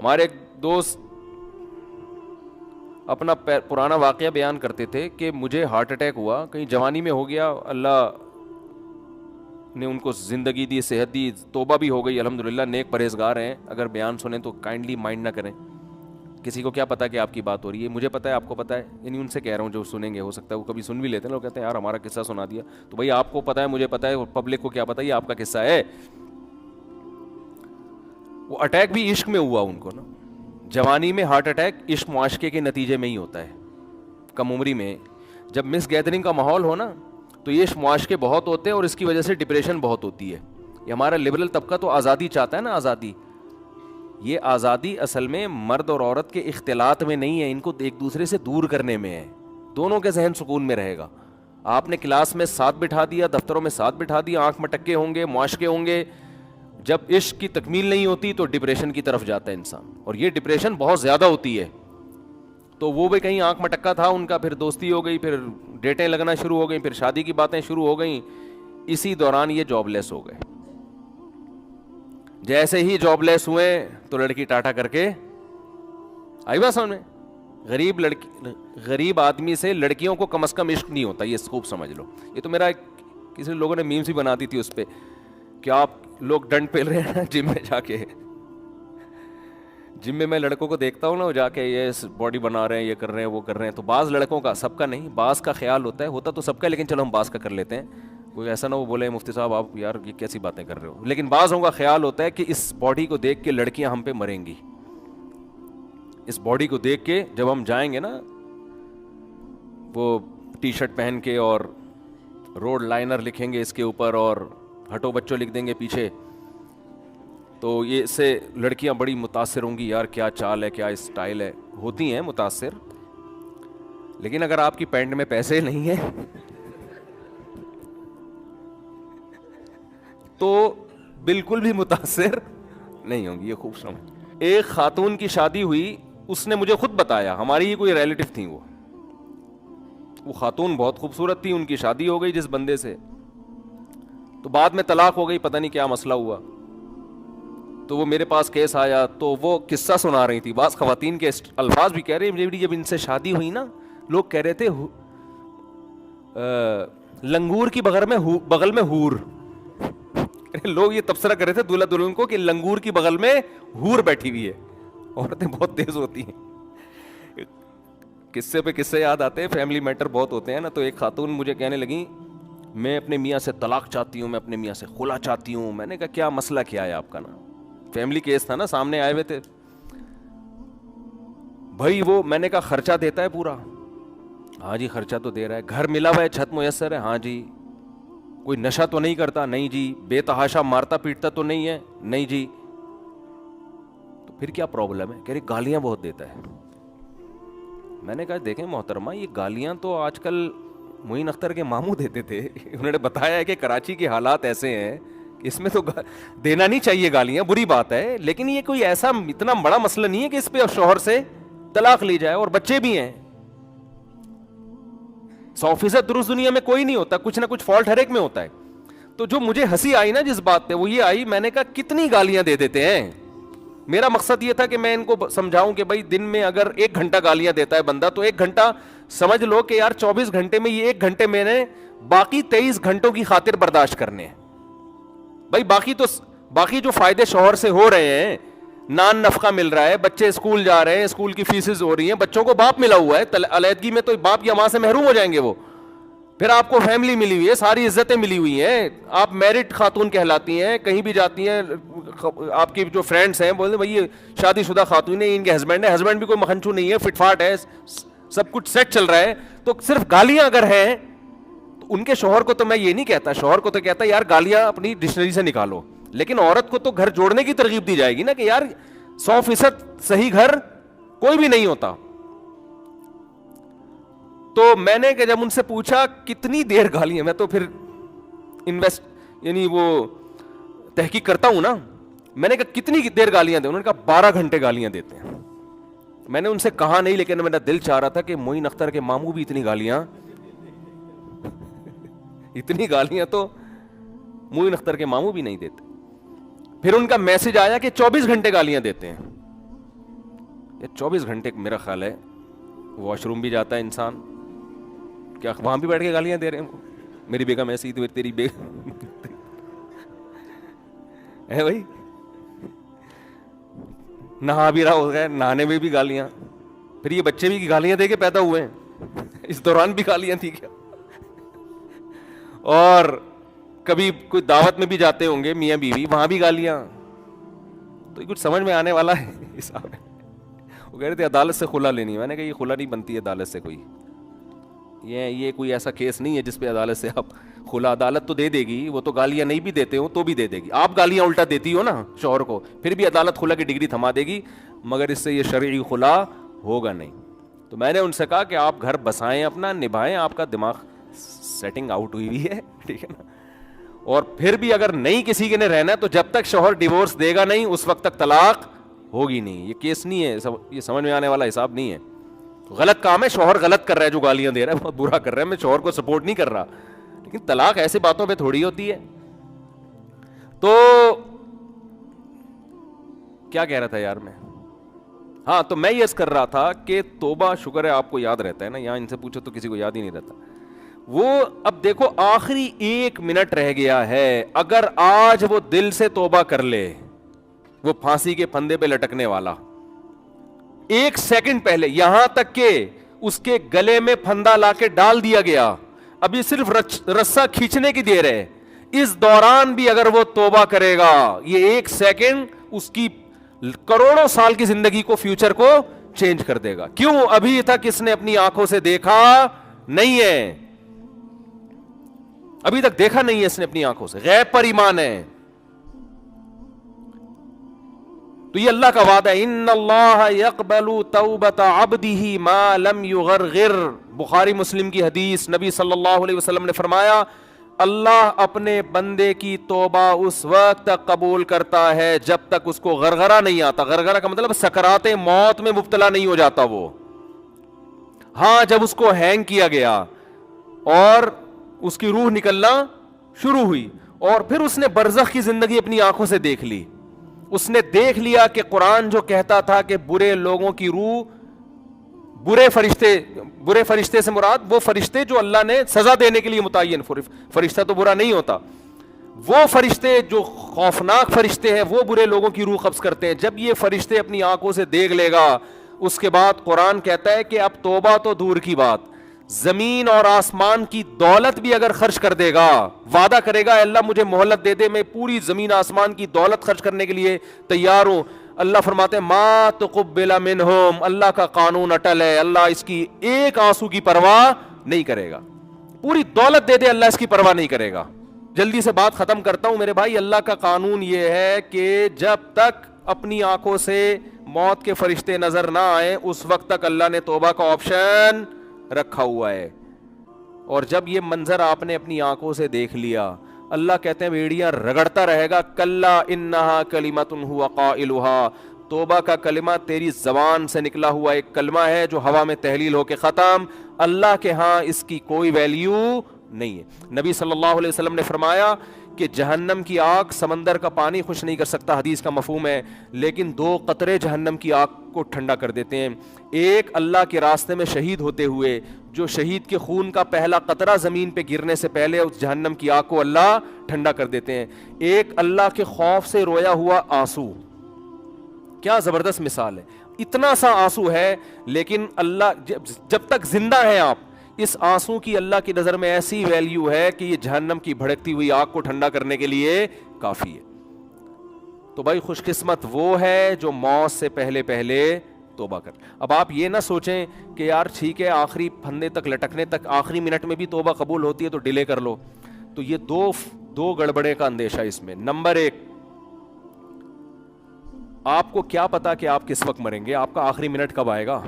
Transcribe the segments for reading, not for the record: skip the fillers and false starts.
ہمارے ایک دوست اپنا پرانا واقعہ بیان کرتے تھے کہ مجھے ہارٹ اٹیک ہوا، کہیں جوانی میں ہو گیا، اللہ نے ان کو زندگی دی، صحت دی، توبہ بھی ہو گئی الحمدللہ، نیک پرہیزگار ہیں، اگر بیان سنیں تو کائنڈلی مائنڈ نہ کریں، کسی کو کیا پتا کہ آپ کی بات ہو رہی ہے، مجھے پتا ہے، آپ کو پتا ہے، یعنی ان سے کہہ رہا ہوں جو سنیں گے، ہو سکتا ہے وہ کبھی سن بھی لیتے ہیں، لوگ کہتے ہیں یار ہمارا قصہ سنا دیا، تو بھائی آپ کو پتا ہے، مجھے پتا ہے، اور پبلک کو کیا پتا، یہ آپ کا قصہ ہے۔ وہ اٹیک بھی عشق میں ہوا ان کو نا، جوانی میں ہارٹ اٹیک عشق معاشقے کے نتیجے میں ہی ہوتا ہے، کم عمری میں جب مس گیدرنگ کا ماحول ہو نا تو یہ عشق معاشقے بہت ہوتے ہیں، اور اس کی وجہ سے ڈپریشن بہت ہوتی ہے۔ یہ ہمارا لبرل طبقہ تو آزادی چاہتا ہے نا، آزادی، یہ آزادی اصل میں مرد اور عورت کے اختلاط میں نہیں ہے، ان کو ایک دوسرے سے دور کرنے میں ہے، دونوں کے ذہن سکون میں رہے گا۔ آپ نے کلاس میں ساتھ بٹھا دیا، دفتروں میں ساتھ بٹھا دیا، آنکھ مٹکے ہوں گے، معاشقے ہوں گے، جب عشق کی تکمیل نہیں ہوتی تو ڈپریشن کی طرف جاتا ہے انسان، اور یہ ڈپریشن بہت زیادہ ہوتی ہے۔ تو وہ بھی کہیں آنکھ مٹکا تھا ان کا، پھر دوستی ہو گئی، پھر ڈیٹیں لگنا شروع ہو گئیں، پھر شادی کی باتیں شروع ہو گئیں، اسی دوران یہ جاب لیس ہو گئے۔ جیسے ہی جاب لیس ہوئے تو لڑکی ٹاٹا کر کے آئی بات سامنے۔ غریب آدمی سے لڑکیوں کو کم از کم عشق نہیں ہوتا، یہ خوب سمجھ لو۔ یہ تو میرا کسی لوگوں نے میمز بھی بنا دی تھی اس پہ کہ آپ لوگ ڈنڈ پھیل رہے ہیں جم میں جا کے، جم میں لڑکوں کو دیکھتا ہوں نا، وہ جا کے یہ باڈی بنا رہے ہیں، یہ کر رہے ہیں، وہ کر رہے ہیں، تو بعض لڑکوں کا، سب کا نہیں، بعض کا خیال ہوتا ہے، ہوتا تو سب کا، لیکن چلو ہم بعض کا کر لیتے ہیں، کوئی ایسا نہ وہ بولے مفتی صاحب آپ یار یہ کیسی باتیں کر رہے ہو، لیکن بعضوں کا خیال ہوتا ہے کہ اس باڈی کو دیکھ کے لڑکیاں ہم پہ مریں گی، اس باڈی کو دیکھ کے جب ہم جائیں گے نا وہ ٹی شرٹ پہن کے اور روڈ لائنر لکھیں گے اس کے اوپر اور ہٹو بچوں لکھ دیں گے پیچھے، تو یہ اس سے لڑکیاں بڑی متاثر ہوں گی، یار کیا چال ہے، کیا اسٹائل ہے، ہوتی ہیں متاثر، لیکن اگر آپ کی پینٹ میں پیسے نہیں ہیں تو بالکل بھی متاثر نہیں ہوں گی، یہ خوب سمجھ۔ ایک خاتون کی شادی ہوئی، اس نے مجھے خود بتایا، ہماری ہی کوئی ریلیٹو تھی، وہ خاتون بہت خوبصورت تھی، ان کی شادی ہو گئی جس بندے سے، تو بعد میں طلاق ہو گئی، پتہ نہیں کیا مسئلہ ہوا، تو وہ میرے پاس کیس آیا، تو وہ قصہ سنا رہی تھی، بعض خواتین کے الفاظ بھی کہہ رہے ہیں، جب ان سے شادی ہوئی نا، لوگ کہہ رہے تھے لنگور کی بغل میں ہور، لوگ یہ تبصرہ کر رہے تھے دولہا دلہن کو کہ لنگور کی بغل میں ہور بیٹھی ہوئی ہے، عورتیں بہت تیز ہوتی ہیں، قصے پہ قصے یاد آتے ہیں، فیملی میٹر بہت ہوتے ہیں نا، تو ایک خاتون مجھے کہنے لگی میں اپنے میاں سے طلاق چاہتی ہوں، میں اپنے میاں سے خلا چاہتی ہوں، میں نے کہا کیا مسئلہ کیا ہے آپ کا نا، فیملی کیس تھا نا، سامنے آئے ہوئے تھے بھائی، وہ میں نے کہا خرچہ دیتا ہے پورا، ہاں جی خرچہ تو دے رہا ہے، گھر ملا ہوا ہے، چھت میسر ہے، ہاں جی، کوئی نشہ تو نہیں کرتا، نہیں جی، بے تحاشا مارتا پیٹتا تو نہیں ہے، نہیں جی، تو پھر کیا پرابلم ہے، کہہ رہی گالیاں بہت دیتا ہے۔ میں نے کہا دیکھیں محترمہ، یہ گالیاں تو آج کل معین اختر کے ماموں دیتے تھے، انہوں نے بتایا ہے کہ کراچی کے حالات ایسے ہیں، اس میں تو دینا نہیں چاہیے گالیاں، بری بات ہے، لیکن یہ کوئی ایسا اتنا بڑا مسئلہ نہیں ہے کہ اس پہ شوہر سے طلاق لی جائے، اور بچے بھی ہیں، 100% درست دنیا میں کوئی نہیں ہوتا، کچھ نہ کچھ فالٹ ہر ایک میں ہوتا ہے۔ تو جو مجھے ہنسی آئی نا جس بات پہ، وہ یہ آئی، میں نے کہا کتنی گالیاں دے دیتے ہیں، میرا مقصد یہ تھا کہ میں ان کو سمجھاؤں کہ بھائی دن میں اگر 1 گھنٹہ گالیاں دیتا ہے بندہ، تو 1 گھنٹہ سمجھ لو کہ یار 24 گھنٹے میں یہ 1 گھنٹے میں نے باقی 23 گھنٹوں کی خاطر برداشت کرنے ہیں، بھائی باقی جو فائدے شوہر سے ہو رہے ہیں، نان نفقہ مل رہا ہے، بچے اسکول جا رہے ہیں، اسکول کی فیسز ہو رہی ہیں، بچوں کو باپ ملا ہوا ہے، علیحدگی میں تو باپ یا ماں سے محروم ہو جائیں گے وہ، پھر آپ کو فیملی ملی ہوئی ہے، ساری عزتیں ملی ہوئی ہیں، آپ میرٹ خاتون کہلاتی ہیں، کہیں بھی جاتی ہیں، آپ کی جو فرینڈس ہیں بولتے بھائی یہ شادی شدہ خاتون ہے، ان کے ہسبینڈ ہے، ہسبینڈ بھی کوئی مکھنچو نہیں ہے، فٹ فاٹ ہے، سب کچھ سیٹ چل رہا ہے، تو صرف گالیاں اگر ہیں تو ان کے شوہر کو تو میں یہ نہیں کہتا، شوہر کو تو کہتا یار گالیاں اپنی ڈکشنری سے نکالو، لیکن عورت کو تو گھر جوڑنے کی ترغیب دی جائے گی نا کہ یار 100% صحیح گھر کوئی بھی نہیں ہوتا۔ تو میں نے کہ جب ان سے پوچھا کتنی دیر گالیاں، میں تو پھر یعنی وہ تحقیق کرتا ہوں نا، میں نے کہا کتنی دیر گالیاں دیں، انہوں نے کہا 12 گھنٹے گالیاں دیتے ہیں۔ میں نے ان سے کہا نہیں، لیکن میرا دل چاہ رہا تھا کہ معین اختر کے ماموں بھی اتنی گالیاں تو معین اختر کے ماموں بھی نہیں دیتے۔ پھر ان کا میسج آیا کہ 24 گھنٹے گالیاں دیتے ہیں، یہ 24 گھنٹے میرا خیال ہے واش روم بھی جاتا ہے انسان, کیا وہاں بھی بیٹھ کے گالیاں دے رہے ہیں, میری بیگم ایسی تو تیری بیگم ہے بھائی, نہا بھی رہا ہو گیا, نہانے میں بھی گالیاں, پھر یہ بچے بھی گالیاں دے کے پیدا ہوئے ہیں, اس دوران بھی گالیاں تھی کیا؟ اور کبھی کوئی دعوت میں بھی جاتے ہوں گے میاں بیوی, وہاں بھی گالیاں. تو یہ کچھ سمجھ میں آنے والا ہے حساب ہے. وہ کہہ رہے تھے عدالت سے خلا لینی, میں نے کہا یہ خلا نہیں بنتی ہے عدالت سے, کوئی یہ کوئی ایسا کیس نہیں ہے جس پہ عدالت سے آپ خلا, عدالت تو دے دے گی, وہ تو گالیاں نہیں بھی دیتے ہو تو بھی دے دے گی. آپ گالیاں الٹا دیتی ہو نا شوہر کو, پھر بھی عدالت خلا کی ڈگری تھما دے گی, مگر اس سے یہ شرعی خلا ہوگا نہیں. تو میں نے ان سے کہا کہ آپ گھر بسائیں, اپنا نبھائیں, آپ کا دماغ سیٹنگ آؤٹ ہوئی ہے, ٹھیک ہے نا. اور پھر بھی اگر نہیں کسی کے نے رہنا تو جب تک شوہر ڈیورس دے گا نہیں اس وقت تک طلاق ہوگی نہیں. یہ کیس نہیں ہے, یہ سمجھ میں آنے والا حساب نہیں ہے. غلط کام ہے, شوہر غلط کر رہا ہے جو گالیاں دے رہا ہے, بہت برا کر رہا ہے, میں شوہر کو سپورٹ نہیں کر رہا, لیکن طلاق ایسے باتوں پہ تھوڑی ہوتی ہے. تو کیا کہہ رہا تھا یار میں, ہاں تو میں یہ کر رہا تھا کہ توبہ, شکر ہے آپ کو یاد رہتا ہے نا, یہاں ان سے پوچھو تو کسی کو یاد ہی نہیں رہتا. وہ اب دیکھو آخری 1 منٹ رہ گیا ہے, اگر آج وہ دل سے توبہ کر لے, وہ پھانسی کے پھندے پہ لٹکنے والا 1 سیکنڈ پہلے, یہاں تک کہ اس کے گلے میں پھندا لا کے ڈال دیا گیا, ابھی صرف رسا کھینچنے کی دیر ہے, اس دوران بھی اگر وہ توبہ کرے گا, یہ 1 سیکنڈ اس کی کروڑوں سال کی زندگی کو, فیوچر کو چینج کر دے گا. کیوں؟ ابھی تک اس نے اپنی آنکھوں سے دیکھا نہیں ہے, ابھی تک دیکھا نہیں ہے اس نے اپنی آنکھوں سے, غیب پر ایمان ہے. تو یہ اللہ کا وعدہ ہے, ان اللہ یقبل توبۃ عبدہ ما لم یغرغر. بخاری مسلم کی حدیث, نبی صلی اللہ علیہ وسلم نے فرمایا اللہ اپنے بندے کی توبہ اس وقت تک قبول کرتا ہے جب تک اس کو غرغرہ نہیں آتا. غرغرہ کا مطلب سکرات موت میں مبتلا نہیں ہو جاتا وہ. ہاں جب اس کو ہینگ کیا گیا اور اس کی روح نکلنا شروع ہوئی, اور پھر اس نے برزخ کی زندگی اپنی آنکھوں سے دیکھ لی, اس نے دیکھ لیا کہ قرآن جو کہتا تھا کہ برے لوگوں کی روح, برے فرشتے سے مراد وہ فرشتے جو اللہ نے سزا دینے کے لیے متعین, فرشتہ تو برا نہیں ہوتا, وہ فرشتے جو خوفناک فرشتے ہیں وہ برے لوگوں کی روح قبض کرتے ہیں. جب یہ فرشتے اپنی آنکھوں سے دیکھ لے گا, اس کے بعد قرآن کہتا ہے کہ اب توبہ تو دور کی بات, زمین اور آسمان کی دولت بھی اگر خرچ کر دے گا, وعدہ کرے گا اللہ مجھے مہلت دے دے, میں پوری زمین آسمان کی دولت خرچ کرنے کے لیے تیار ہوں. اللہ فرماتے ہیں ما تقبل منہم, اللہ کا قانون اٹل ہے, اللہ اس کی ایک آنسو کی پرواہ نہیں کرے گا. پوری دولت دے دے اللہ اس کی پرواہ نہیں کرے گا. جلدی سے بات ختم کرتا ہوں میرے بھائی, اللہ کا قانون یہ ہے کہ جب تک اپنی آنکھوں سے موت کے فرشتے نظر نہ آئے اس وقت تک اللہ نے توبہ کا آپشن رکھا ہوا ہے. اور جب یہ منظر آپ نے اپنی آنکھوں سے دیکھ لیا, اللہ کہتے ہیں بیڑیاں رگڑتا رہے گا, کلا انہا کلمۃ ہوا قائلھا, توبہ کا کلمہ تیری زبان سے نکلا ہوا ایک کلمہ ہے جو ہوا میں تحلیل ہو کے ختم, اللہ کے ہاں اس کی کوئی ویلیو نہیں ہے. نبی صلی اللہ علیہ وسلم نے فرمایا کہ جہنم کی آگ سمندر کا پانی خوش نہیں کر سکتا, حدیث کا مفہوم ہے, لیکن 2 قطرے جہنم کی آگ کو ٹھنڈا کر دیتے ہیں. ایک اللہ کے راستے میں شہید ہوتے ہوئے, جو شہید کے خون کا پہلا قطرہ زمین پہ گرنے سے پہلے اس جہنم کی آگ کو اللہ ٹھنڈا کر دیتے ہیں. ایک اللہ کے خوف سے رویا ہوا آنسو, کیا زبردست مثال ہے, اتنا سا آنسو ہے لیکن اللہ جب تک زندہ ہیں آپ, اس آنسو کی اللہ کی نظر میں ایسی ویلیو ہے کہ یہ جہنم کی بھڑکتی ہوئی آگ کو ٹھنڈا کرنے کے لیے کافی ہے. تو بھائی خوش قسمت وہ ہے جو موت سے پہلے توبہ کر. اب آپ یہ نہ سوچیں کہ یار ٹھیک ہے آخری پھندے تک لٹکنے تک آخری منٹ میں بھی توبہ قبول ہوتی ہے تو ڈیلے کر لو. تو یہ دو گڑبڑے کا اندیشہ اس میں. نمبر 1, آپ کو کیا پتا کہ آپ کس وقت مریں گے, آپ کا آخری منٹ کب آئے گا,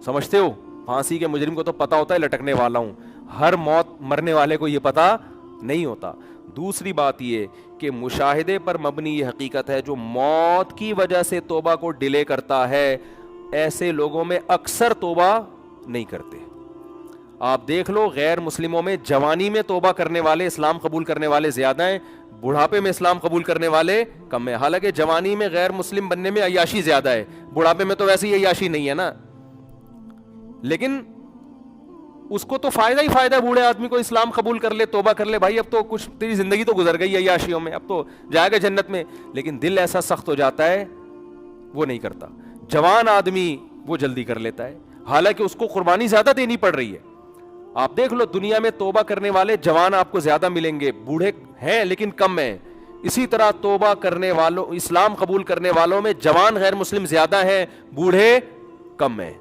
سمجھتے ہو؟ پھانسی کے مجرم کو تو پتا ہوتا ہے لٹکنے والا ہوں, ہر موت مرنے والے کو یہ پتا نہیں ہوتا. دوسری بات یہ کہ مشاہدے پر مبنی یہ حقیقت ہے, جو موت کی وجہ سے توبہ کو ڈیلے کرتا ہے ایسے لوگوں میں اکثر توبہ نہیں کرتے. آپ دیکھ لو غیر مسلموں میں جوانی میں توبہ کرنے والے، اسلام قبول کرنے والے زیادہ ہیں، بڑھاپے میں اسلام قبول کرنے والے کم ہیں. حالانکہ جوانی میں غیر مسلم بننے میں عیاشی زیادہ ہے، بڑھاپے میں تو ویسے ہی عیاشی نہیں ہے نا. لیکن اس کو تو فائدہ ہی فائدہ ہے، بوڑھے آدمی کو اسلام قبول کر لے، توبہ کر لے، بھائی اب تو کچھ تیری زندگی تو گزر گئی عیاشیوں میں، اب تو جائے گا جنت میں. لیکن دل ایسا سخت ہو جاتا ہے وہ نہیں کرتا. جوان آدمی وہ جلدی کر لیتا ہے، حالانکہ اس کو قربانی زیادہ دینی پڑ رہی ہے. آپ دیکھ لو دنیا میں توبہ کرنے والے جوان آپ کو زیادہ ملیں گے، بوڑھے ہیں لیکن کم ہیں. اسی طرح توبہ کرنے والوں، اسلام قبول کرنے والوں میں جوان غیر مسلم زیادہ ہیں، بوڑھے کم ہیں.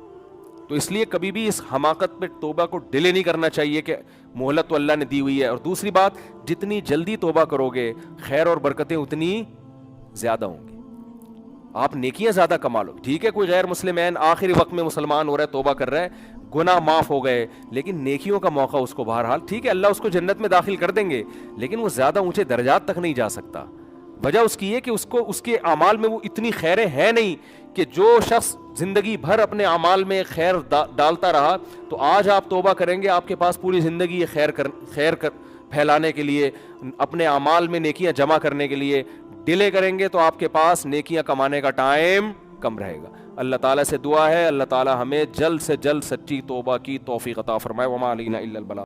تو اس لیے کبھی بھی اس حماقت پہ توبہ کو ڈیلے نہیں کرنا چاہیے کہ مہلت تو اللہ نے دی ہوئی ہے. اور دوسری بات، جتنی جلدی توبہ کرو گے خیر اور برکتیں اتنی زیادہ ہوں گی، آپ نیکیاں زیادہ کما لو. ٹھیک ہے کوئی غیر مسلم آخری وقت میں مسلمان ہو رہا ہے، توبہ کر رہا ہے، گناہ معاف ہو گئے، لیکن نیکیوں کا موقع اس کو بہرحال، ٹھیک ہے اللہ اس کو جنت میں داخل کر دیں گے، لیکن وہ زیادہ اونچے درجات تک نہیں جا سکتا. وجہ اس کی یہ کہ اس کے اعمال میں وہ اتنی خیریں ہیں نہیں کہ جو شخص زندگی بھر اپنے اعمال میں خیر ڈالتا رہا، تو آج آپ توبہ کریں گے، آپ کے پاس پوری زندگی یہ خیر پھیلانے کے لیے، اپنے اعمال میں نیکیاں جمع کرنے کے لیے ڈیلے کریں گے تو آپ کے پاس نیکیاں کمانے کا ٹائم کم رہے گا. اللہ تعالیٰ سے دعا ہے اللہ تعالیٰ ہمیں جلد سے جلد سچی توبہ کی توفیق عطا فرمائے. وما علینا الا البلاغ.